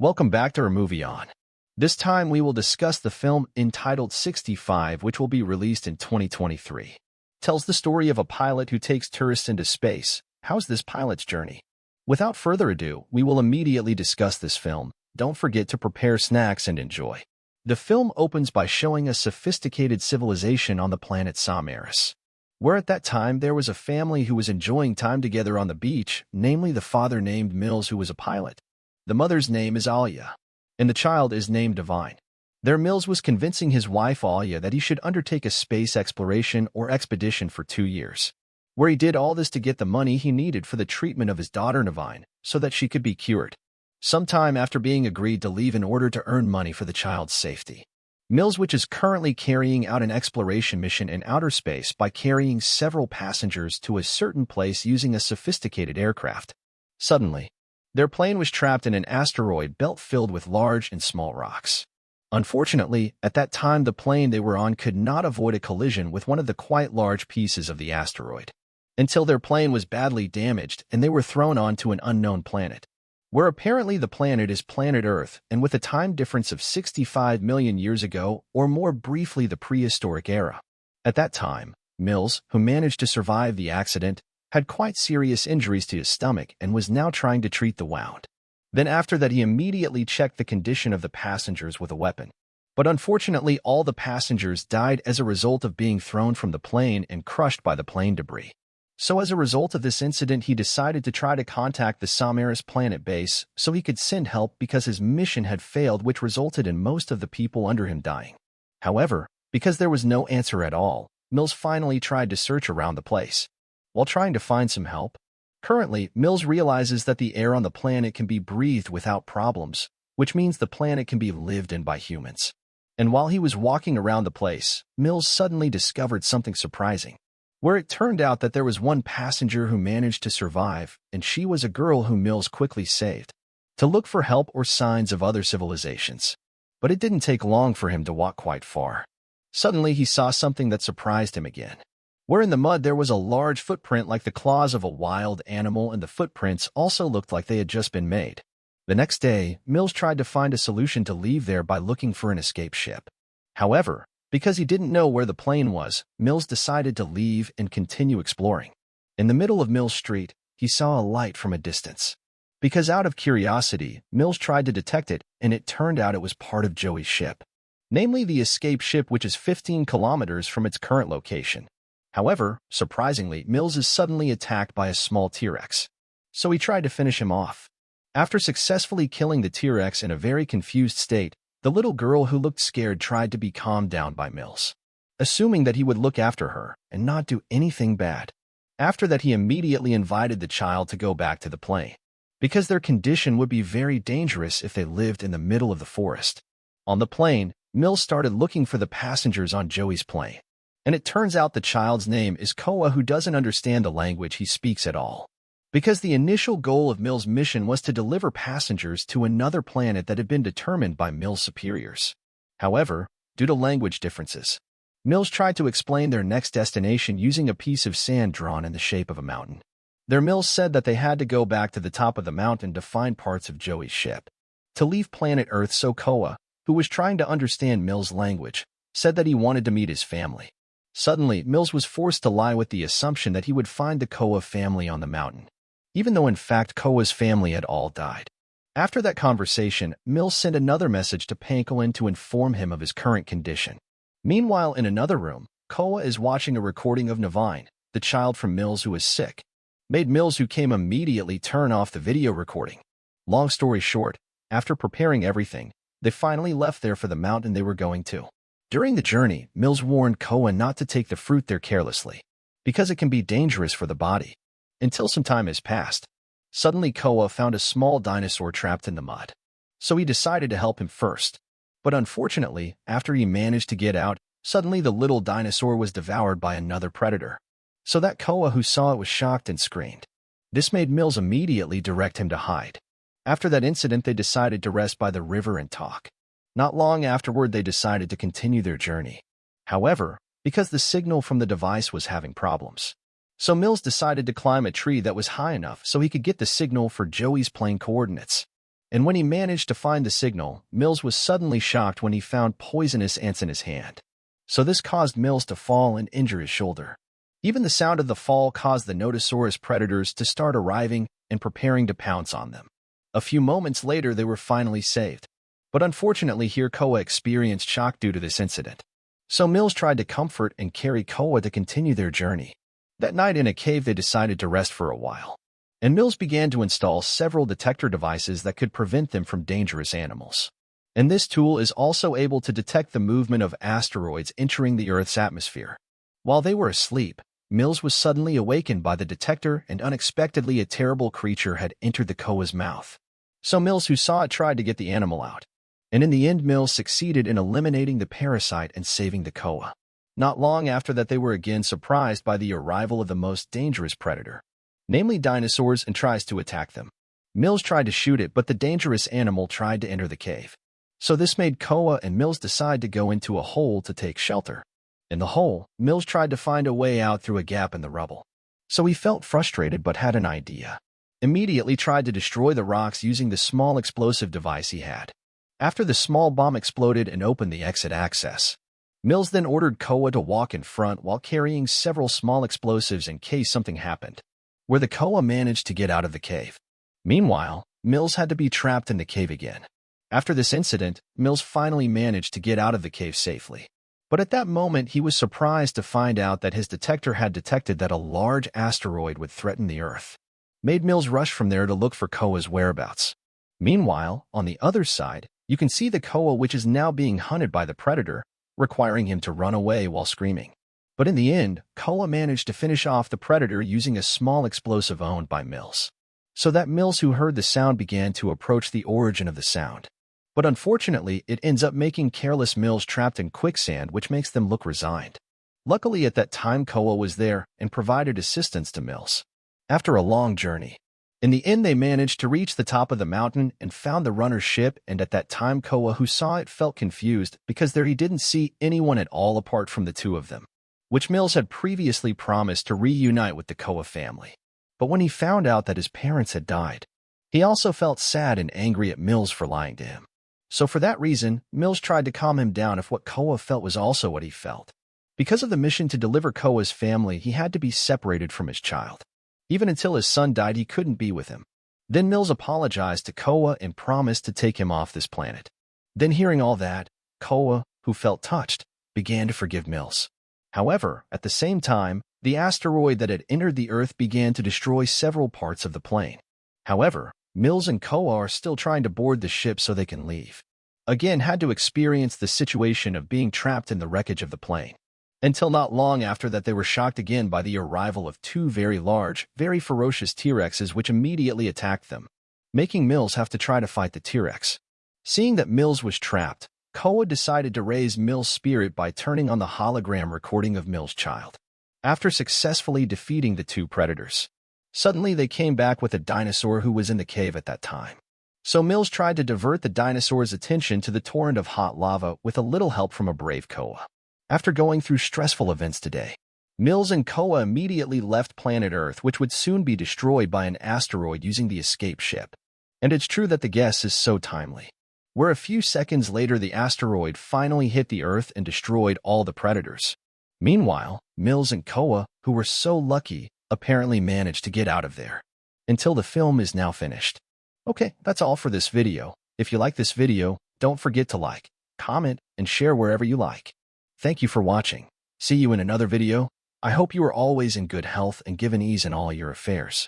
Welcome back to ermovieon. This time we will discuss the film entitled 65, which will be released in 2023. Tells the story of a pilot who takes tourists into space. How's this pilot's journey? Without further ado, we will immediately discuss this film. Don't forget to prepare snacks and enjoy. The film opens by showing a sophisticated civilization on the planet Samaris, where at that time there was a family who was enjoying time together on the beach, namely the father named Mills, who was a pilot. The mother's name is Alia, and the child is named Divine. There Mills was convincing his wife Alia that he should undertake a space exploration or expedition for 2 years, where he did all this to get the money he needed for the treatment of his daughter Divine so that she could be cured. Sometime after being agreed to leave in order to earn money for the child's safety, Mills, which is currently carrying out an exploration mission in outer space by carrying several passengers to a certain place using a sophisticated aircraft. Suddenly, their plane was trapped in an asteroid belt filled with large and small rocks. Unfortunately, at that time the plane they were on could not avoid a collision with one of the quite large pieces of the asteroid, until their plane was badly damaged and they were thrown onto an unknown planet, where apparently the planet is planet Earth, and with a time difference of 65 million years ago, or more briefly the prehistoric era. At that time, Mills, who managed to survive the accident, had quite serious injuries to his stomach and was now trying to treat the wound. Then after that he immediately checked the condition of the passengers with a weapon. But unfortunately all the passengers died as a result of being thrown from the plane and crushed by the plane debris. So as a result of this incident he decided to try to contact the Samaris planet base so he could send help because his mission had failed, which resulted in most of the people under him dying. However, because there was no answer at all, Mills finally tried to search around the place. While trying to find some help, currently, Mills realizes that the air on the planet can be breathed without problems, which means the planet can be lived in by humans. And while he was walking around the place, Mills suddenly discovered something surprising, where it turned out that there was one passenger who managed to survive, and she was a girl whom Mills quickly saved, to look for help or signs of other civilizations. But it didn't take long for him to walk quite far. Suddenly he saw something that surprised him again, where in the mud there was a large footprint like the claws of a wild animal, and the footprints also looked like they had just been made. The next day, Mills tried to find a solution to leave there by looking for an escape ship. However, because he didn't know where the plane was, Mills decided to leave and continue exploring. In the middle of Mills Street, he saw a light from a distance. Because out of curiosity, Mills tried to detect it, and it turned out it was part of Joey's ship, namely the escape ship, which is 15 kilometers from its current location. However, surprisingly, Mills is suddenly attacked by a small T-Rex. So he tried to finish him off. After successfully killing the T-Rex in a very confused state, the little girl who looked scared tried to be calmed down by Mills, assuming that he would look after her and not do anything bad. After that, he immediately invited the child to go back to the plane, because their condition would be very dangerous if they lived in the middle of the forest. On the plane, Mills started looking for the passengers on Joey's plane. And it turns out the child's name is Koa, who doesn't understand the language he speaks at all. Because the initial goal of Mills' mission was to deliver passengers to another planet that had been determined by Mills' superiors. However, due to language differences, Mills tried to explain their next destination using a piece of sand drawn in the shape of a mountain. There Mills said that they had to go back to the top of the mountain to find parts of Joey's ship to leave planet Earth, so Koa, who was trying to understand Mills' language, said that he wanted to meet his family. Suddenly, Mills was forced to lie with the assumption that he would find the Koa family on the mountain, even though in fact Koa's family had all died. After that conversation, Mills sent another message to Pankolin to inform him of his current condition. Meanwhile, in another room, Koa is watching a recording of Navine, the child from Mills who is sick. Made Mills, who came immediately, turn off the video recording. Long story short, after preparing everything, they finally left there for the mountain they were going to. During the journey, Mills warned Koa not to take the fruit there carelessly, because it can be dangerous for the body. Until some time has passed, suddenly Koa found a small dinosaur trapped in the mud. So he decided to help him first. But unfortunately, after he managed to get out, suddenly the little dinosaur was devoured by another predator. So that Koa who saw it was shocked and screamed. This made Mills immediately direct him to hide. After that incident, they decided to rest by the river and talk. Not long afterward, they decided to continue their journey. However, because the signal from the device was having problems, so Mills decided to climb a tree that was high enough so he could get the signal for Joey's plane coordinates. And when he managed to find the signal, Mills was suddenly shocked when he found poisonous ants in his hand. So this caused Mills to fall and injure his shoulder. Even the sound of the fall caused the Nodosaurus predators to start arriving and preparing to pounce on them. A few moments later, they were finally saved. But unfortunately, here Koa experienced shock due to this incident. So Mills tried to comfort and carry Koa to continue their journey. That night in a cave, they decided to rest for a while. And Mills began to install several detector devices that could prevent them from dangerous animals. And this tool is also able to detect the movement of asteroids entering the Earth's atmosphere. While they were asleep, Mills was suddenly awakened by the detector, and unexpectedly a terrible creature had entered the Koa's mouth. So Mills, who saw it, tried to get the animal out. And in the end, Mills succeeded in eliminating the parasite and saving the Koa. Not long after that, they were again surprised by the arrival of the most dangerous predator, namely dinosaurs, and tries to attack them. Mills tried to shoot it, but the dangerous animal tried to enter the cave. So this made Koa and Mills decide to go into a hole to take shelter. In the hole, Mills tried to find a way out through a gap in the rubble. So he felt frustrated but had an idea. Immediately tried to destroy the rocks using the small explosive device he had. After the small bomb exploded and opened the exit access, Mills then ordered Koa to walk in front while carrying several small explosives in case something happened, where the Koa managed to get out of the cave. Meanwhile, Mills had to be trapped in the cave again. After this incident, Mills finally managed to get out of the cave safely. But at that moment, he was surprised to find out that his detector had detected that a large asteroid would threaten the Earth. Made Mills rush from there to look for Koa's whereabouts. Meanwhile, on the other side, you can see the Koa, which is now being hunted by the predator, requiring him to run away while screaming. But in the end, Koa managed to finish off the predator using a small explosive owned by Mills. So that Mills, who heard the sound, began to approach the origin of the sound. But unfortunately, it ends up making careless Mills trapped in quicksand, which makes them look resigned. Luckily, at that time, Koa was there and provided assistance to Mills. After a long journey, in the end, they managed to reach the top of the mountain and found the runner's ship, and at that time, Koa, who saw it, felt confused because there he didn't see anyone at all apart from the two of them, which Mills had previously promised to reunite with the Koa family. But when he found out that his parents had died, he also felt sad and angry at Mills for lying to him. So for that reason, Mills tried to calm him down if what Koa felt was also what he felt. Because of the mission to deliver Koa's family, he had to be separated from his child. Even until his son died, he couldn't be with him. Then Mills apologized to Koa and promised to take him off this planet. Then hearing all that, Koa, who felt touched, began to forgive Mills. However, at the same time, the asteroid that had entered the Earth began to destroy several parts of the plane. However, Mills and Koa are still trying to board the ship so they can leave. Again, had to experience the situation of being trapped in the wreckage of the plane. Until not long after that, they were shocked again by the arrival of two very large, very ferocious T-Rexes, which immediately attacked them, making Mills have to try to fight the T-Rex. Seeing that Mills was trapped, Koa decided to raise Mills' spirit by turning on the hologram recording of Mills' child. After successfully defeating the two predators, suddenly they came back with a dinosaur who was in the cave at that time. So Mills tried to divert the dinosaur's attention to the torrent of hot lava with a little help from a brave Koa. After going through stressful events today, Mills and Koa immediately left planet Earth, which would soon be destroyed by an asteroid, using the escape ship. And it's true that the guess is so timely, where a few seconds later the asteroid finally hit the Earth and destroyed all the predators. Meanwhile, Mills and Koa, who were so lucky, apparently managed to get out of there. Until the film is now finished. Okay, that's all for this video. If you like this video, don't forget to like, comment, and share wherever you like. Thank you for watching. See you in another video. I hope you are always in good health and given ease in all your affairs.